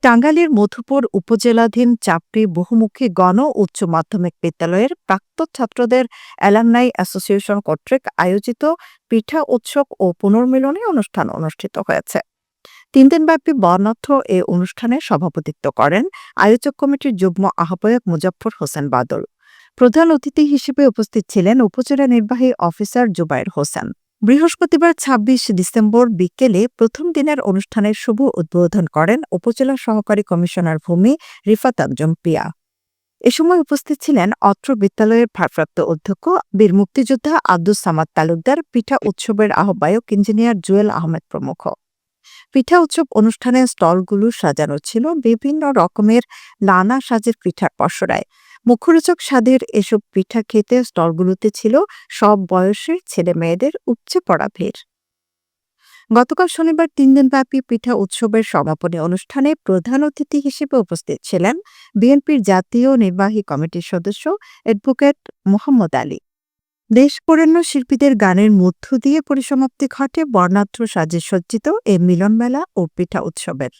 টাঙ্গাইলের মধুপুর উপজেলাধীন চাপড়ি বহুমুখী গণ উচ্চ মাধ্যমিক বিদ্যালয়ের প্রাক্তন ছাত্রদের অ্যালামনাই অ্যাসোসিয়েশন কর্তৃক আয়োজিত পিঠা উৎসব ও পুনর্মিলনী অনুষ্ঠান অনুষ্ঠিত হয়েছে। 3 দিনব্যাপী বর্ণাঢ্য এ অনুষ্ঠানে সভাপতিত্ব করেন আয়োজক কমিটির যুগ্ম আহ্বায়ক মুজাফফর হোসেন বাদল। প্রধান অতিথি হিসেবে উপস্থিত ছিলেন উপজেলা নির্বাহী অফিসার জুবায়ের হোসেন। বৃহস্পতিবার ২৬ ডিসেম্বর বিকেলে প্রথম দিনের অনুষ্ঠানের শুভ উদ্বোধন করেন উপজেলা সহকারী কমিশনার ভূমি রিফাত আঞ্জুম পিয়া। এ সময় উপস্থিত ছিলেন অত্র বিদ্যালয়ের ভারপ্রাপ্ত অধ্যক্ষ বীর মুক্তিযোদ্ধা আব্দুস সামাদ তালুকদার, পিঠা উৎসবের আহ্বায়ক ইঞ্জিনিয়ার জুয়েল আহমেদ প্রমুখ। পিঠা উৎসব অনুষ্ঠানে স্টলগুলো সাজানো ছিল বিভিন্ন রকমের নানা সাজের পিঠার পসরায়। মুখরোচক স্বাদের এসব পিঠা খেতে স্টলগুলোতে ছিল সব বয়সের ছেলে মেয়েদের উপচে পড়া ভিড়। গতকাল শনিবার 3 দিনব্যাপী পিঠা উৎসবের সমাপনী অনুষ্ঠানে প্রধান অতিথি হিসেবে উপস্থিত ছিলেন বিএনপির জাতীয় নির্বাহী কমিটির সদস্য অ্যাডভোকেট মোহাম্মদ আলী। দেশবরেণ্য শিল্পীদের গানের মধ্য দিয়ে পরিসমাপ্তি ঘটে বর্ণাঢ্য সাজে সজ্জিত এ মিলনমেলা ও পিঠা উৎসবের।